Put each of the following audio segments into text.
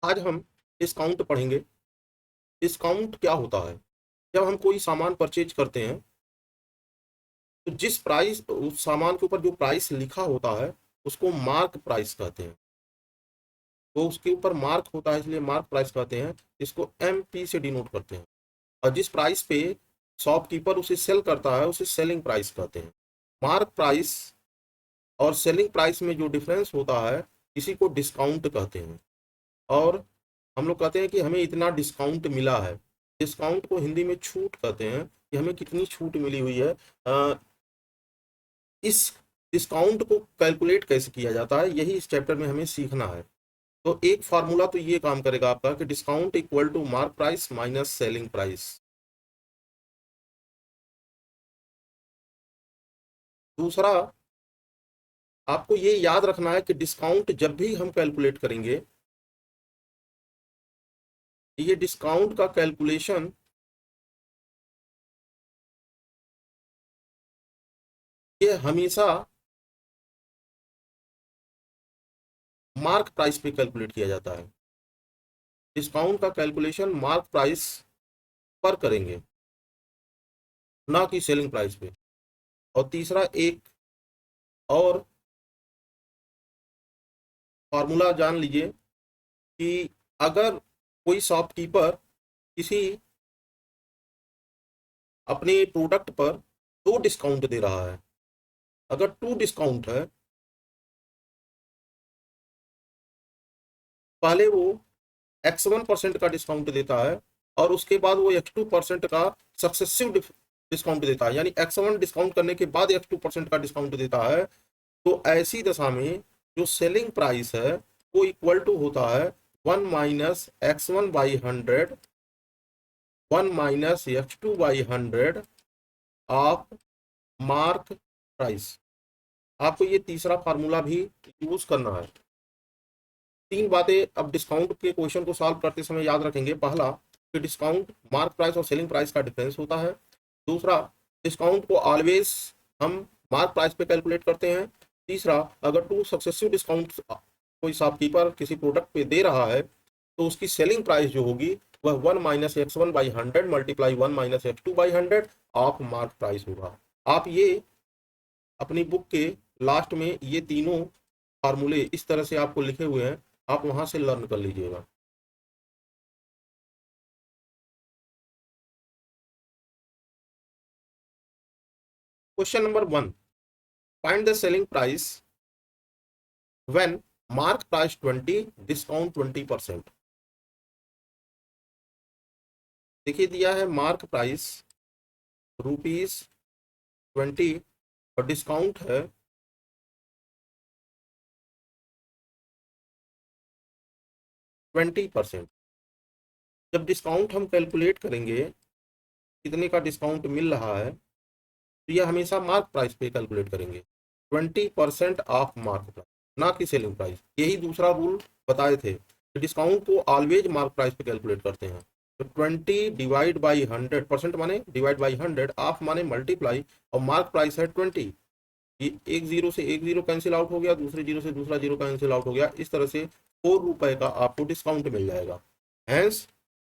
आज हम डिस्काउंट पढ़ेंगे। डिस्काउंट क्या होता है? जब हम कोई सामान परचेज करते हैं तो जिस प्राइस उस सामान के ऊपर जो प्राइस लिखा होता है उसको मार्क प्राइस कहते हैं। तो उसके ऊपर मार्क होता है इसलिए मार्क प्राइस कहते हैं। इसको एमपी से डिनोट करते हैं। और जिस प्राइस पे शॉपकीपर उसे सेल करता है उसे सेलिंग प्राइस कहते हैं। मार्क प्राइस और सेलिंग प्राइस में जो डिफरेंस होता है इसी को डिस्काउंट कहते हैं। और हम लोग कहते हैं कि हमें इतना डिस्काउंट मिला है। डिस्काउंट को हिंदी में छूट कहते हैं कि हमें कितनी छूट मिली हुई है। इस डिस्काउंट को कैलकुलेट कैसे किया जाता है यही इस चैप्टर में हमें सीखना है। तो एक फार्मूला तो ये काम करेगा आपका कि discount equal to mark price minus selling price. दूसरा, आपको ये याद रखना है कि डिस्काउंट जब भी हम कैलकुलेट करेंगे, ये डिस्काउंट का कैलकुलेशन ये हमेशा मार्क प्राइस पे कैलकुलेट किया जाता है। डिस्काउंट का कैलकुलेशन मार्क प्राइस पर करेंगे, ना कि सेलिंग प्राइस पे। और तीसरा, एक और फार्मूला जान लीजिए कि अगर कोई शॉपकीपर किसी अपने प्रोडक्ट पर 2 डिस्काउंट दे रहा है, अगर 2 डिस्काउंट है, पहले वो x1% का डिस्काउंट देता है और उसके बाद वो x2% का सक्सेसिव डिस्काउंट देता है, यानी x1 डिस्काउंट करने के बाद x2% का डिस्काउंट देता है। तो ऐसी दशा में जो सेलिंग प्राइस है वो इक्वल टू होता है 1 minus x1/100 1 minus x2/100 of mark price. आपको ये तीसरा फार्मूला भी यूज करना है। 3 बातें अब डिस्काउंट के क्वेश्चन को सॉल्व करते समय याद रखेंगे। पहला, कि डिस्काउंट मार्क प्राइस और सेलिंग प्राइस का डिफरेंस होता है। दूसरा, डिस्काउंट को ऑलवेज हम मार्क प्राइस पे कैलकुलेट करते हैं। तीसरा, अगर 2 सक्सेसिव डिस्काउंट कोई शॉपकीपर किसी प्रोडक्ट पे दे रहा है तो उसकी सेलिंग प्राइस जो होगी वह 1 minus x1/100 multiply 1 minus x2/100 of mark price होगा। आप ये अपनी बुक के लास्ट में ये तीनों फार्मूले इस तरह से आपको लिखे हुए हैं, आप वहां से लर्न कर लीजिएगा। Question number 1, find the selling price when mark price 20 discount 20%। देखिए दिया है मार्क प्राइस ₹20 और डिस्काउंट है 20%। जब डिस्काउंट हम कैलकुलेट करेंगे कितने का डिस्काउंट मिल रहा है तो यह हमेशा मार्क प्राइस पे कैलकुलेट करेंगे। 20% ऑफ मार्क प्राइस, ना कि सेलिंग प्राइस। यही दूसरा रूल बताए थे कि डिस्काउंट को ऑलवेज मार्क प्राइस पे कैलकुलेट करते हैं। तो 20 डिवाइड बाई 100% माने डिवाइड बाई 100, ऑफ माने मल्टीप्लाई, और मार्क प्राइस है 20। ये एक जीरो से एक जीरो कैंसिल आउट हो गया, दूसरे जीरो से दूसरा जीरो कैंसिल आउट हो गया। इस तरह से ₹4 का आपको डिस्काउंट मिल जाएगा। हैंस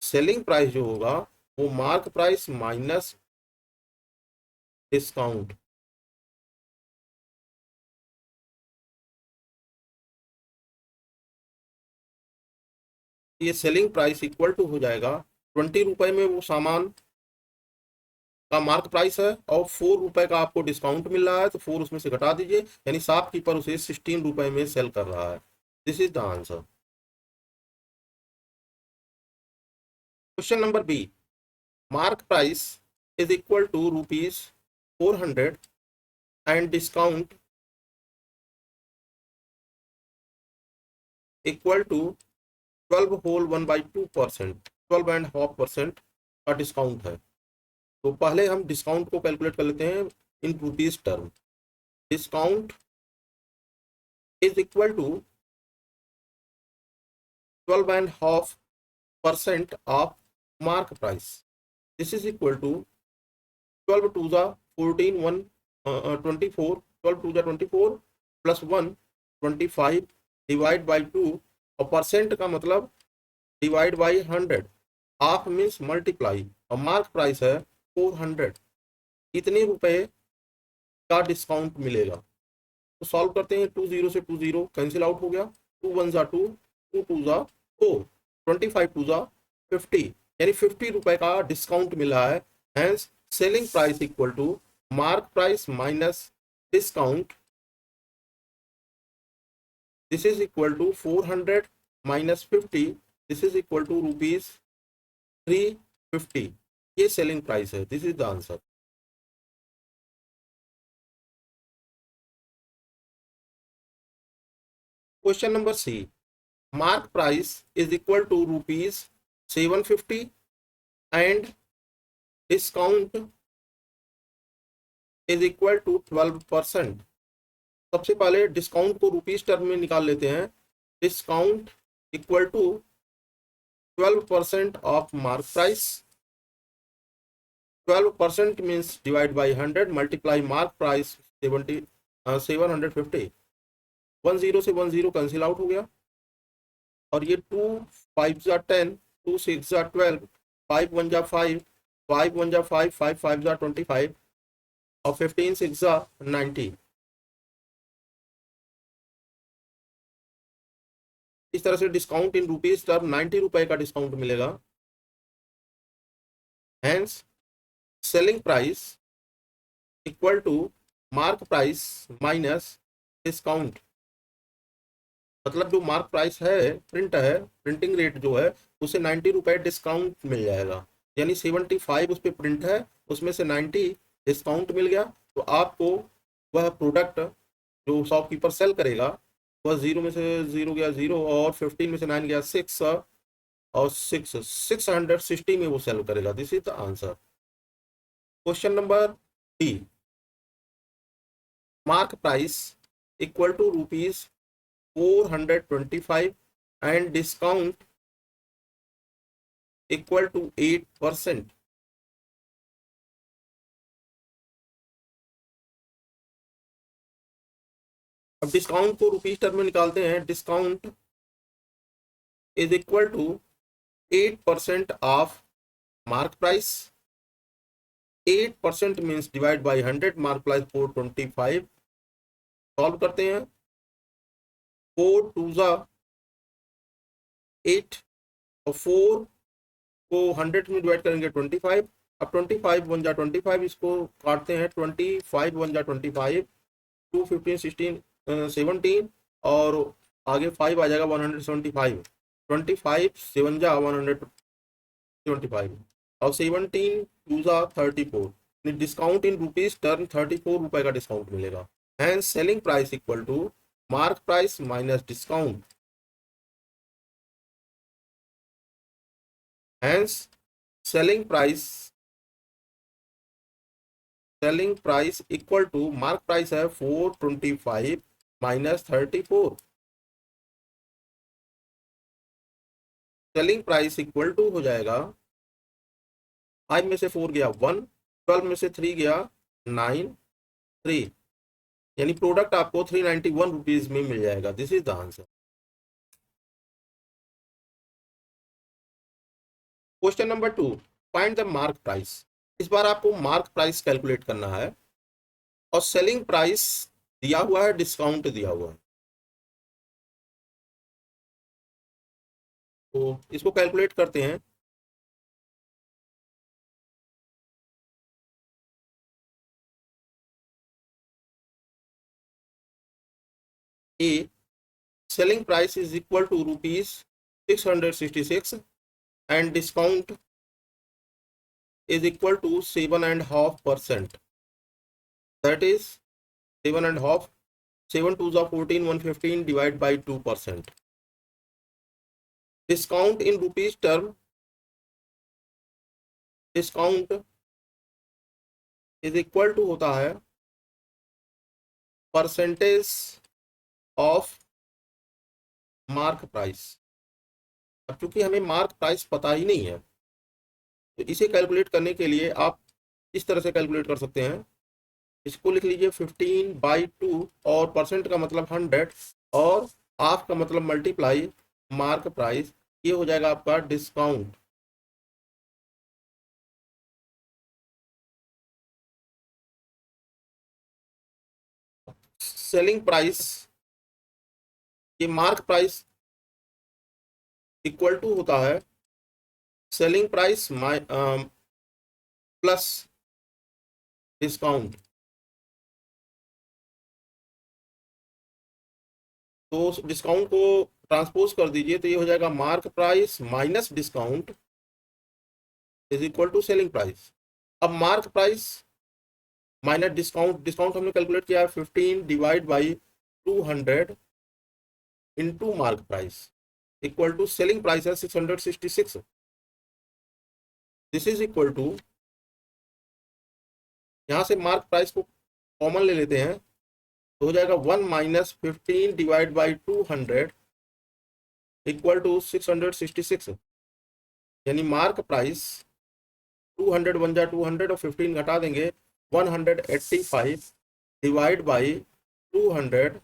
सेलिंग प्राइस जो होगा वो मार्क प्राइस माइनस डिस्काउंट। ये सेलिंग प्राइस इक्वल टू हो जाएगा ₹20 में वो सामान का मार्क प्राइस है और ₹4 का आपको डिस्काउंट मिल रहा है, तो 4 उसमें से घटा दीजिए, यानी शॉपकीपर उसे ₹16 में सेल कर रहा है। This is the answer. Question number B, mark price is equal to ₹400 and discount equal to 12 whole 1/2%, 12.5% का डिस्काउंट है। तो पहले हम डिस्काउंट को कैलकुलेट कर लेते हैं in rupees term. Discount is equal to 12.5% of mark price. This is equal to 12 two ज़ा 14 1 24, 12 टू ज़ा 24 प्लस 1 25 डिवाइड बाई 2, और परसेंट का मतलब divide by 100, half means multiply, और मार्क प्राइस है 400, कितने रुपए का डिस्काउंट मिलेगा? तो सॉल्व करते हैं, 20 से 20 कैंसिल आउट हो गया, 2 1 जा 2, 2 2 जा 4, 25 2 जा 50, यानी 50 रुपए का डिस्काउंट मिला है। Hence selling price equal to mark price minus discount, this is equal to 400 minus 50, this is equal to rupees 350, ये सेलिंग प्राइस है। This is the answer. Question number C, mark price is equal to rupees 750 and discount is equal to 12%। सबसे पहले discount को rupees term में निकाल लेते हैं। Discount equal to 12% of mark price, 12% means divide by 100 multiply mark price 750, 10 से 10 cancel out हो गया, और ये 2 5 जा 10, 2 6 जा 12, 5 1 जा 5, 5 1 जा 5, 5 5 जा 25, और 15 6 जा 90। इस तरह से डिस्काउंट इन रुपीज टर्म 90 रुपए का डिस्काउंट मिलेगा। Hence selling price equal to mark price minus discount, मतलब जो मार्क प्राइस है, प्रिंटिंग रेट जो है, उसे 90 रुपए डिस्काउंट मिल जाएगा, यानी 75 उस पर प्रिंट है, उसमें से 90 डिस्काउंट मिल गया, तो आपको वह प्रोडक्ट जो शॉपकीपर सेल करेगा वह 0 में से 0 गया 0, और 15 में से 9 गया 6, और 660 में वो सेल करेगा। This is the answer. Question number D, mark price equal to rupees 425 and discount equal to 8%। अब डिस्काउंट को रुपीज टर्म में निकालते हैं। Discount is equal to 8% of mark price, 8% means divide by 100, mark price 425, solve करते हैं, 4 2 जा 8, और 4 को 100 में डिवाइड करेंगे 25, अब 25 1 जा 25, इसको काटते हैं, 25 1 जा 25, 2 15 16 17, और आगे 5 आ जाएगा 175, 25 7 जा 175, और 17 2 जा 34, डिस्काउंट इन रुपीज टर्म 34 रुपए का डिस्काउंट मिलेगा। Hence selling price equal to mark price minus discount, hence selling price equal to mark price है 425 minus 34, selling price equal to हो जाएगा 5 में से 4 गया 1, 12 में से 3 गया 9 3, यानी प्रोडक्ट आपको 391 रुपीज में मिल जाएगा। This is the answer. Question number 2, find the mark price. इस बार आपको मार्क प्राइस कैलकुलेट करना है, और सेलिंग प्राइस दिया हुआ है, डिस्काउंट दिया हुआ है, तो इसको कैलकुलेट करते हैं। A, selling price is equal to rupees 666 and discount is equal to 7.5%, that is 7.5, 7 2s are 14, 115 divided by 2%। Discount in rupees term, discount is equal to होता है परसेंटेज ऑफ मार्क प्राइस। अब चूंकि हमें mark price पता ही नहीं है, तो इसे कैलकुलेट करने के लिए आप इस तरह से कैलकुलेट कर सकते हैं। इसको लिख लीजिए 15/2, और परसेंट का मतलब 100, और हाफ का मतलब मल्टीप्लाई मार्क प्राइस, ये हो जाएगा आपका डिस्काउंट। सेलिंग प्राइस, ये मार्क प्राइस इक्वल टू होता है सेलिंग प्राइस प्लस डिस्काउंट। तो उस डिस्काउंट को ट्रांसपोज कर दीजिए तो ये हो जाएगा mark price minus discount is equal to selling price. अब mark price minus discount, discount हमने कैलकुलेट किया है 15 divide by 200 into mark price equal to selling price है 666। दिस इज इक्वल टू, यहाँ से मार्क प्राइस को कॉमन ले लेते हैं तो हो जाएगा 1 minus 15 divide by 200 equal to 666। यानी मार्क प्राइस 200 बन जाए 200 और 15 घटा देंगे 185 डिवाइड बाई 200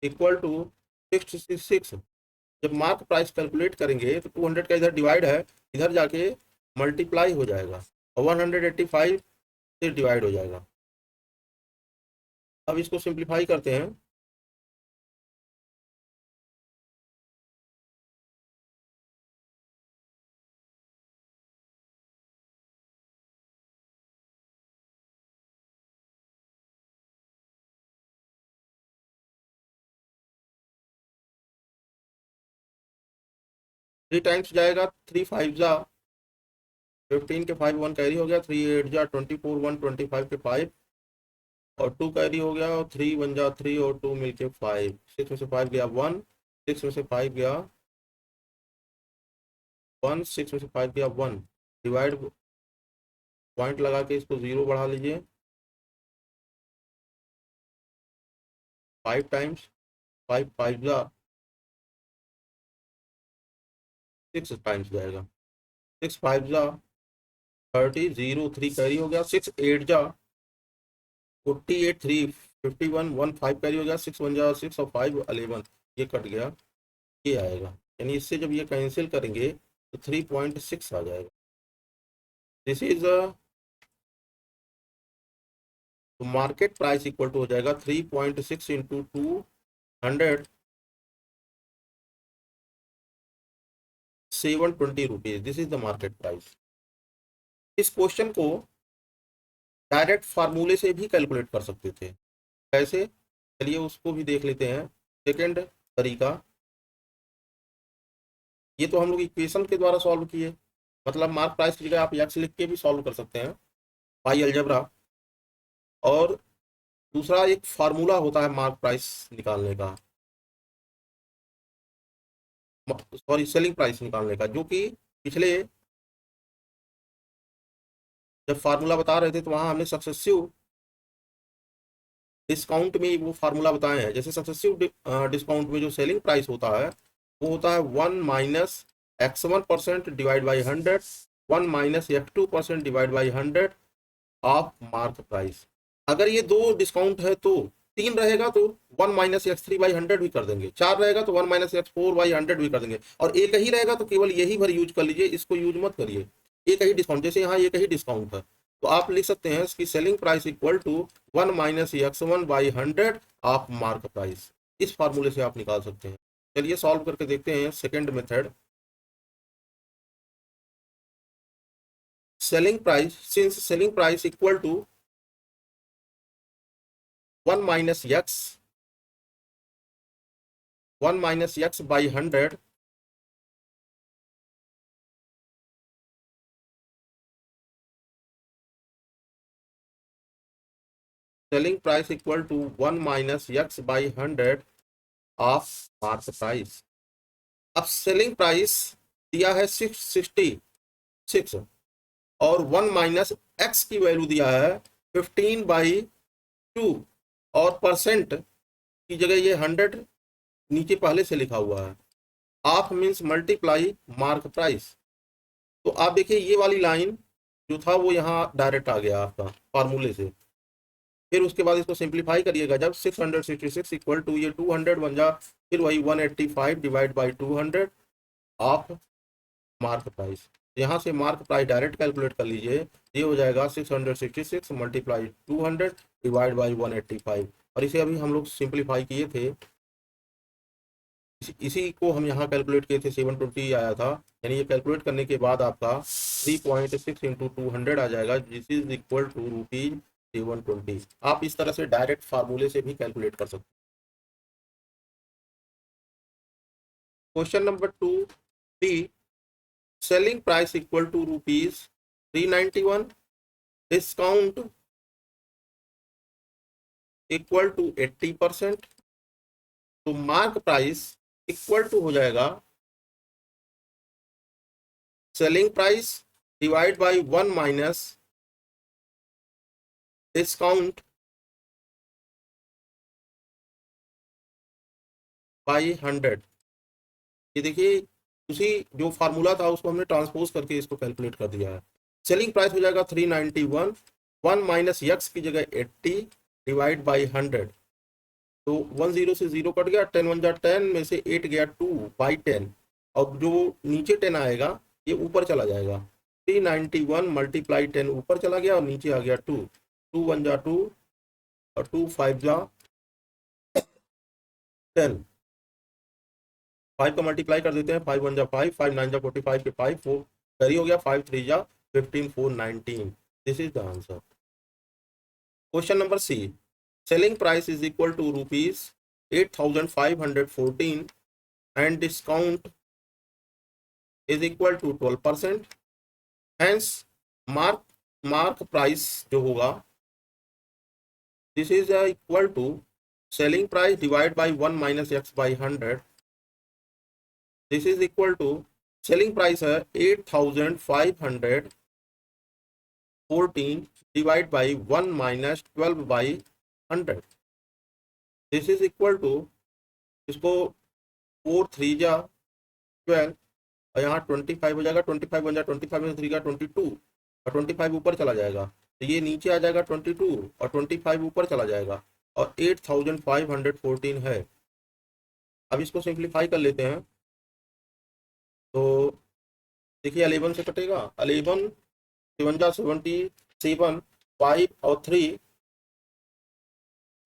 इक्वल टू 666। जब मार्क प्राइस कैलकुलेट करेंगे तो 200 का इधर डिवाइड है, इधर जाके मल्टीप्लाई हो जाएगा और 185 से डिवाइड हो जाएगा। अब इसको सिंप्लीफाई करते हैं। थ्री टाइम्स जाएगा, 3 5 जा 15 के 5 1 कैरी हो गया, 3 8 जा 24 1 25 के 5 और 2 कैरी हो गया और 3 1 जा 3 और 2 मिलके 5, 6 में से 5 गया 1, 6 में से 5 गया 1, 6 में से 5 गया 1। डिवाइड पॉइंट लगा के इसको 0 बढ़ा लीजिए। 5 टाइम्स 5 5 जा 6 टाइम्स जाएगा, 6 5 जा 30, 0 3 कैरी हो गया, 6 8 जा 48 3 51 1 5 कैरी हो गया, 6 1 जा 6 और 5 11, ये कट गया, ये आएगा। यानी इससे जब ये कैंसिल करेंगे तो 3.6 आ जाएगा। This is market price equal to हो जाएगा 3.6 into 200 720 rupees. This is the market price. इस क्वेश्चन को डायरेक्ट फार्मूले से भी कैलकुलेट कर सकते थे। कैसे, चलिए उसको भी देख लेते हैं। सेकेंड तरीका, ये तो हम लोग इक्वेशन के द्वारा सॉल्व किए, मतलब मार्क प्राइस की जगह आप एक्स लिख के भी सॉल्व कर सकते हैं, पाई अलजेब्रा। और दूसरा एक फार्मूला होता है मार्क प्राइस निकालने का, सॉरी सेलिंग प्राइस निकालने का, जो कि पिछले जब फार्मूला बता रहे थे तो वहां हमने सक्सेसिव डिस्काउंट में वो फार्मूला बताए हैं। जैसे सक्सेसिव डिस्काउंट में जो सेलिंग प्राइस होता है वो होता है 1 minus x1% divide by 100, 1 minus x2% divide by 100 of mark price. अगर ये दो डिस्काउंट है तो 3 रहेगा तो 1 माइनस x3/100 भी कर देंगे, 4 रहेगा तो 1 माइनस x4/100 भी कर देंगे, और एक ही रहेगा तो केवल यही भर यूज कर लीजिए, इसको यूज मत करिए। एक ही डिस्काउंट, जैसे यहाँ एक ही डिस्काउंट है तो आप लिख सकते हैं इसकी selling price equal to 1 minus x1/100 of mark price. इस फार्मूले से आप निकाल सकते हैं। चलिए सॉल्व करके देखते हैं second method. Selling price, since selling price equal to 1 minus x by 100, selling price equal to 1 minus x by 100 of mark price. अब सेलिंग प्राइस दिया है 666 और 1 माइनस एक्स की वैल्यू दिया है 15/2 और परसेंट की जगह ये 100 नीचे पहले से लिखा हुआ है। Of means multiply mark price. तो आप देखिए ये वाली लाइन जो था वो यहाँ डायरेक्ट आ गया आपका फार्मूले से। फिर उसके बाद इसको सिंप्लीफाई करिएगा, जब 666 इक्वल टू ये 200 बन जा, फिर वही 185 divide by 200 of mark price. यहाँ से मार्क प्राइस डायरेक्ट कैलकुलेट कर लीजिए, ये हो जाएगा 666 मल्टीप्लाई 200 डिवाइड बाई 185, और इसे अभी हम लोग सिंप्लीफाई किए थे, इसी को हम यहाँ कैलकुलेट किए थे, 720 आया था, यानी ये कैलकुलेट करने के बाद आपका 3.6 इंटू 200 आ जाएगा, this is equal to rupees 720। आप इस तरह से डायरेक्ट फार्मूले से भी कैलकुलेट कर सकते हैं। Question number 2 B, selling price equal to rupees 391, discount equal to 80%, तो मार्क प्राइस इक्वल टू हो जाएगा selling price divide by 1 minus discount by 100। ये देखिए, उसी जो फार्मूला था उसको हमने ट्रांसपोज करके इसको कैलकुलेट कर दिया है। सेलिंग प्राइस हो जाएगा 391, 1 माइनस यक्स की जगह 80 डिवाइड बाई 100, तो 10 से 0 कट गया, 10 1 जा 10 में से 8 गया 2 बाई 10, और जो नीचे 10 आएगा ये ऊपर चला जाएगा, 391 मल्टीप्लाई 10 ऊपर चला गया और नीचे आ गया 2, 2 1 जा 2 और 2 5 जा 10, 5 का मल्टीप्लाई कर देते हैं, 5 1 जा 5, 5 9 जा 45 के 5 4 कैरी हो गया, 5 3 जा 15 4 19, this is the answer. Question number C, selling price is equal to rupees 8514 and discount is equal to 12%, hence mark price जो होगा, this is equal to selling price divide by 1 minus x by 100, this is equal to selling price है 8514 divide by 1 minus 12 by 100, this is equal to, इसको 4 3 जा 12 और यहाँ 25 हो जाएगा, 25 बन जाए 25 में 3 का 22 और 25 ऊपर चला जाएगा, तो ये नीचे आ जाएगा 22 और 25 ऊपर चला जाएगा और 8514 है। अब इसको सिंप्लीफाई कर लेते हैं, तो देखिए 11 से कटेगा, 11 7 जा 77, 5 और 3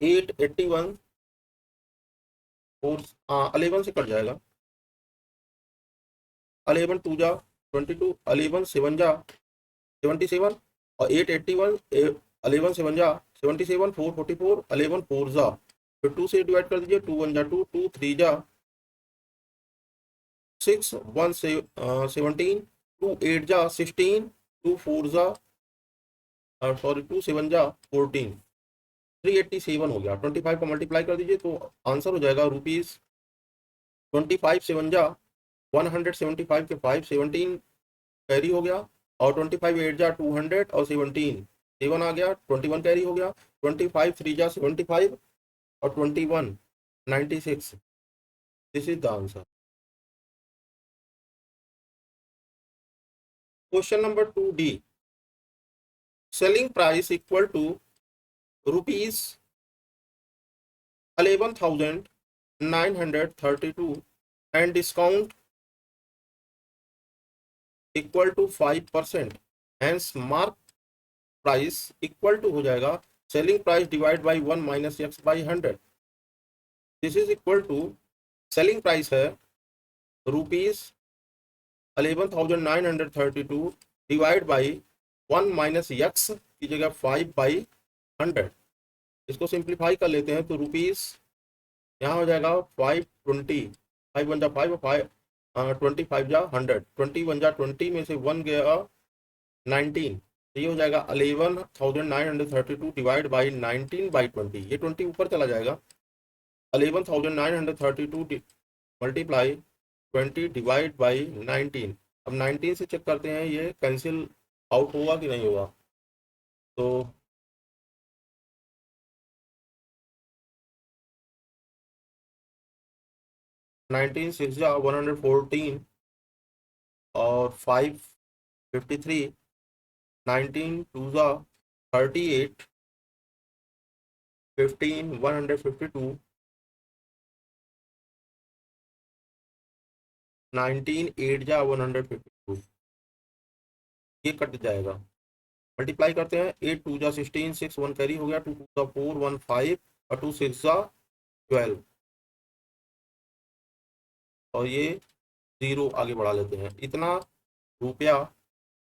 8 81 और 11 से कट जाएगा, 11 2 जा 22, 11 7 जा 77 और 8 81, 11 7 जा 77, 4 44, 11 4 जा, फिर 2 से डिवाइड कर दीजिए, 2 1 जा 2, 2 3 जा 6, 1 से 17, 2 8 जा 16, 2 4 जा सॉरी 2 7 जा 14, 387 हो गया, 25 का मल्टीप्लाई कर दीजिए, तो आंसर हो जाएगा रुपीज 25 7 जा 175 के 5 17 कैरी हो गया, और 25 8 जा 200 और 17 7 आ गया, 21 कैरी हो गया, 25 3 जा 75 और 21 96, this is the answer. Question number 2 D, selling price equal to rupees 11,932 and discount equal to 5%, hence mark price equal to हो जाएगा selling price divide by 1 minus x by 100, this is equal to selling price है rupees 11,932 divide by 1 minus x की जगह 5 by 100, इसको simplify कर लेते हैं, तो रुपीज यहाँ हो जाएगा 520, 5 1 जा 5 5 25 जा 100, 21 जा 20 में से 1 गया 19, तो ये हो जाएगा 11,932 डिवाइड बाई 19 बाई 20, ये 20 ऊपर चला जाएगा, 11,932 मल्टीप्लाई 20 डिवाइड बाई 19, अब 19 से चेक करते हैं ये कैंसिल आउट होगा कि नहीं होगा, तो 19 6 जा 114 और 5 53, 19 2 जा 38 15,152, 19 8 जा 152, ये कट जाएगा। मल्टीप्लाई करते हैं, 8 2 जा 16, 6 1 कैरी हो गया, 2 2 जा 4 1 5 और 2 6 जा 12, और ये 0 आगे बढ़ा लेते हैं। इतना रुपया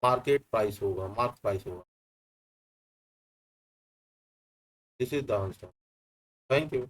मार्केट प्राइस होगा, मार्क प्राइस होगा। This is the answer. Thank you.